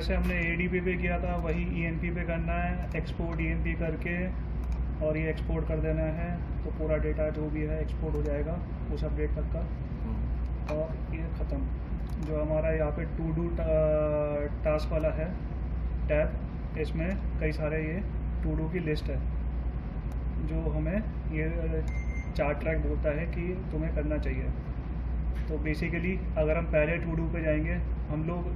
जैसे हमने ADP पे किया था वही ENP पे करना है, एक्सपोर्ट ENP करके और ये एक्सपोर्ट कर देना है, तो पूरा डेटा जो भी है एक्सपोर्ट हो जाएगा उस अपडेट तक का। और ये ख़त्म। जो हमारा यहाँ पे टू डू टास्क वाला है टैब, इसमें कई सारे ये टू डू की लिस्ट है जो हमें ये चार्ट ट्रैक बोलता है कि तुम्हें करना चाहिए। तो बेसिकली अगर हम पहले टू डू पे जाएंगे, हम लोग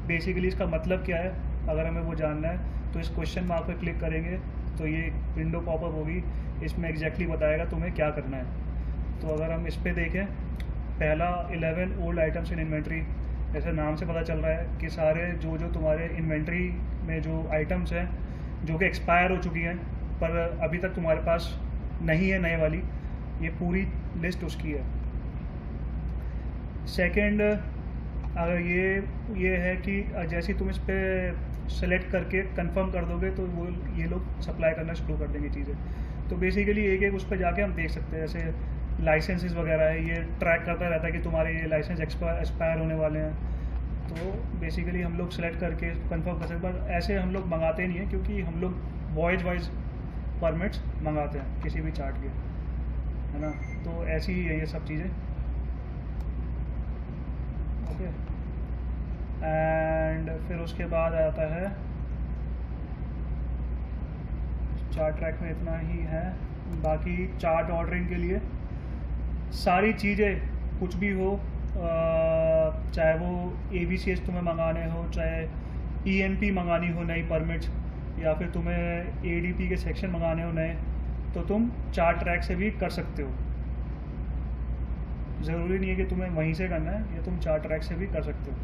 बेसिकली इसका मतलब क्या है अगर हमें वो जानना है तो इस क्वेश्चन मार्क पे क्लिक करेंगे तो ये विंडो पॉपअप होगी, इसमें एग्जैक्टली बताएगा तुम्हें क्या करना है। तो अगर हम इस पे देखें, पहला 11 ओल्ड आइटम्स इन इन्वेंट्री, जैसे नाम से पता चल रहा है कि सारे जो जो तुम्हारे इन्वेंट्री में जो आइटम्स हैं जो कि एक्सपायर हो चुकी हैं पर अभी तक तुम्हारे पास नहीं है नए वाली, ये पूरी लिस्ट उसकी है। सेकंड, अगर ये है कि जैसे तुम इस पर सेलेक्ट करके कंफर्म कर दोगे तो वो ये लोग सप्लाई करना शुरू कर देंगे चीज़ें। तो बेसिकली एक एक उस पर जाके हम देख सकते हैं, जैसे लाइसेंसेस वगैरह है, ये ट्रैक करता रहता है कि तुम्हारे ये लाइसेंस एक्सपायर होने वाले हैं। तो बेसिकली हम लोग सेलेक्ट करके कंफर्म कर सकते हैं, पर ऐसे हम लोग मंगाते नहीं हैं क्योंकि हम लोग वॉयज वाइज परमिट्स मंगाते हैं किसी भी चार्ट के, है ना। तो ऐसी ही है ये सब चीज़ें। ओके, एंड फिर उसके बाद आता है चार्ट ट्रैक में इतना ही है। बाकी चार्ट ऑर्डरिंग के लिए सारी चीज़ें कुछ भी हो, चाहे वो ABCS तुम्हें मंगाने हो, चाहे ENP मंगानी हो नई परमिट्स, या फिर तुम्हें ADP के सेक्शन मंगाने हो नए, तो तुम चार्ट ट्रैक से भी कर सकते हो। ज़रूरी नहीं है कि तुम्हें वहीं से करना है, ये तुम चार्ट ट्रैक से भी कर सकते हो।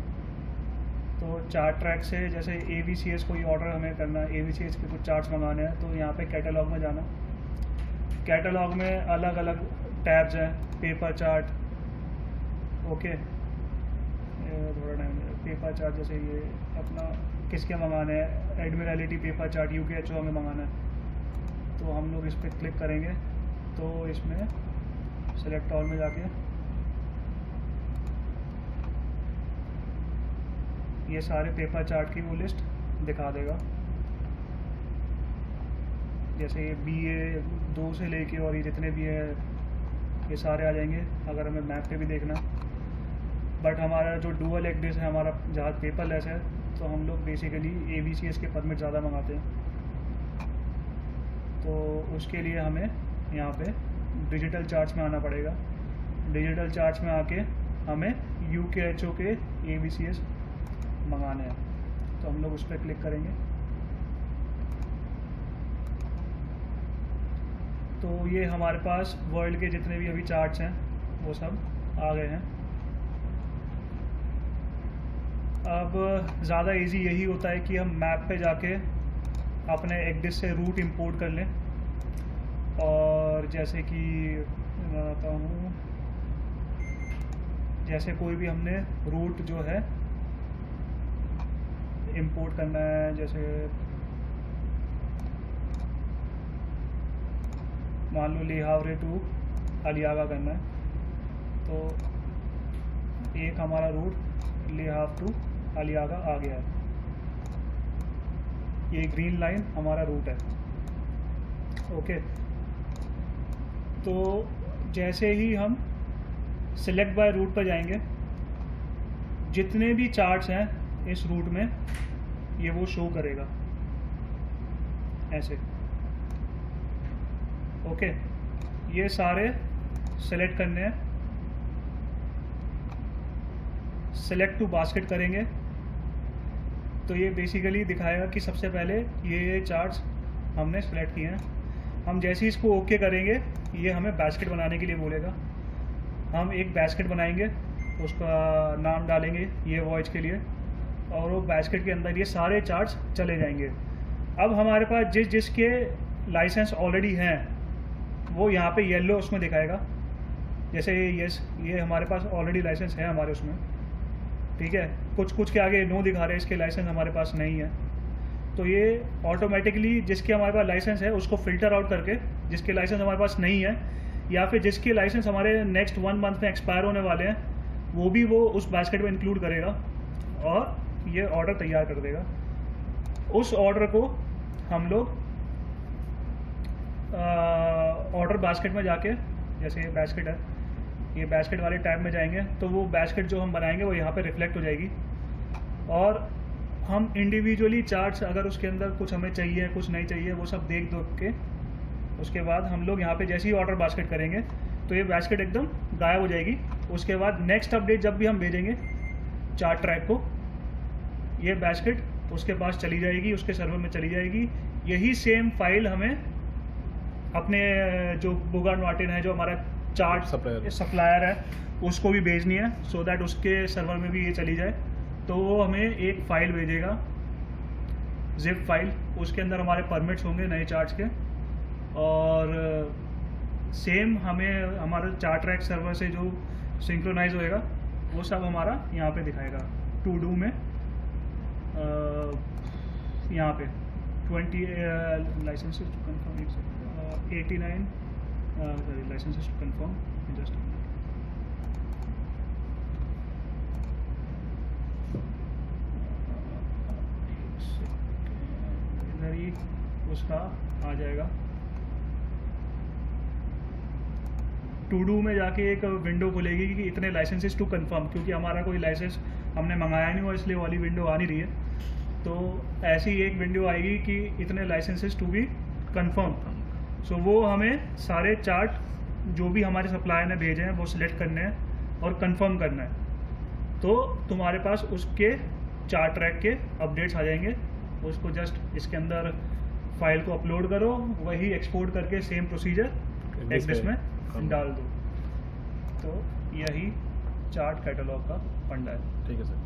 तो चार्ट ट्रैक से जैसे ABCS कोई ऑर्डर हमें करना है, ABCS के कुछ चार्ट्स मंगाने हैं, तो यहाँ पे कैटलॉग में जाना। कैटलॉग में अलग अलग टैब्स हैं, पेपर चार्ट, ओके, थोड़ा टाइम, पेपर चार्ट जैसे ये अपना किसके मंगाने हैं, एडमिरलिटी पेपर चार्ट UKHO हमें मंगाना है, तो हम लोग इस पर क्लिक करेंगे तो इसमें सेलेक्ट ऑल में जाके ये सारे पेपर चार्ट की वो लिस्ट दिखा देगा। जैसे ये BA2 से लेके और ये जितने भी है ये सारे आ जाएंगे अगर हमें मैप पे भी देखना। बट हमारा जो डुअल एक्डिस है, हमारा जहाँ पेपरलेस है, तो हम लोग बेसिकली ABCS के परमिट ज़्यादा मंगाते हैं। तो उसके लिए हमें यहाँ पे डिजिटल चार्ट्स में आना पड़ेगा। डिजिटल चार्ट्स में आके हमें UKHO के ABCS मंगाने हैं, तो हम लोग उस पर क्लिक करेंगे। तो ये हमारे पास वर्ल्ड के जितने भी अभी चार्ट्स हैं वो सब आ गए हैं। अब ज़्यादा इजी यही होता है कि हम मैप पे जाके अपने एक्डिस से रूट इंपोर्ट कर लें। और जैसे कि मैं बताता हूँ, जैसे कोई भी हमने रूट जो है इंपोर्ट करना है, जैसे मान लो ले हावरे टू अलियागा करना है, तो एक हमारा रूट ले हाव टू अलियागा आ गया है। ये ग्रीन लाइन हमारा रूट है, ओके। तो जैसे ही हम सिलेक्ट बाय रूट पर जाएंगे, जितने भी चार्ट्स हैं इस रूट में ये वो शो करेगा ऐसे, ओके। ये सारे सेलेक्ट करने हैं, सेलेक्ट टू बास्केट करेंगे तो ये बेसिकली दिखाएगा कि सबसे पहले ये चार्ट्स हमने सेलेक्ट किए हैं। हम जैसे ही इसको ओके करेंगे ये हमें बास्केट बनाने के लिए बोलेगा। हम एक बास्केट बनाएंगे, उसका नाम डालेंगे ये वॉइस के लिए, और वो बास्केट के अंदर ये सारे चार्ट्स चले जाएंगे। अब हमारे पास जिसके लाइसेंस ऑलरेडी हैं वो यहाँ पे येलो उसमें दिखाएगा, जैसे ये हमारे पास ऑलरेडी लाइसेंस है हमारे उसमें, ठीक है। कुछ के आगे नो दिखा रहे हैं, इसके लाइसेंस हमारे पास नहीं है। तो ये ऑटोमेटिकली जिसके हमारे पास लाइसेंस है उसको फ़िल्टर आउट करके, जिसके लाइसेंस हमारे पास नहीं है या फिर जिसके लाइसेंस हमारे नेक्स्ट 1 मंथ में एक्सपायर होने वाले हैं, वो भी वो उस बास्केट में इंक्लूड करेगा और ये ऑर्डर तैयार कर देगा। उस ऑर्डर को हम लोग ऑर्डर बास्केट में जाके, जैसे ये बास्केट है, ये बास्केट वाले टैब में जाएंगे तो वो बास्केट जो हम बनाएंगे वो यहाँ पे रिफ्लेक्ट हो जाएगी। और हम इंडिविजुअली चार्ट्स, अगर उसके अंदर कुछ हमें चाहिए कुछ नहीं चाहिए, वो सब देख के उसके बाद हम लोग यहाँ पे जैसे ही ऑर्डर बास्केट करेंगे तो ये बास्केट एकदम गायब हो जाएगी। उसके बाद नेक्स्ट अपडेट जब भी हम भेजेंगे चार्ट ट्रैक को, ये बास्केट उसके पास चली जाएगी, उसके सर्वर में चली जाएगी। यही सेम फाइल हमें अपने जो बुगार्ड मार्टिन है, जो हमारा चार्ट सप्लायर है, उसको भी भेजनी है, सो दैट उसके सर्वर में भी ये चली जाए। तो वो हमें एक फ़ाइल भेजेगा, जिप फाइल, उसके अंदर हमारे परमिट्स होंगे नए चार्ट्स के। और सेम हमें हमारा चार्ट ट्रैक सर्वर से जो सिंक्रोनाइज होएगा वो सब हमारा यहाँ पे दिखाएगा टू डू में। यहाँ पे 20 licenses to confirm, 89 licenses to confirm, just इधर ही उसका आ जाएगा। टू डू में जाके एक विंडो खुलेगी कि इतने लाइसेंसेस टू कंफर्म, क्योंकि हमारा कोई लाइसेंस हमने मंगाया नहीं हुआ इसलिए वाली विंडो आ नहीं रही है। तो ऐसी एक विंडो आएगी कि इतने लाइसेंसेस टू बी कंफर्म। सो वो हमें सारे चार्ट जो भी हमारे सप्लायर ने भेजे हैं वो सिलेक्ट करने हैं और कंफर्म करना है। तो तुम्हारे पास उसके चार्ट ट्रैक के अपडेट्स आ जाएंगे। उसको जस्ट इसके अंदर फाइल को अपलोड करो, वही एक्सपोर्ट करके सेम प्रोसीजर एक्सेस में डाल दो। तो यही चार्ट कैटलॉग का फंडा है। ठीक है सर।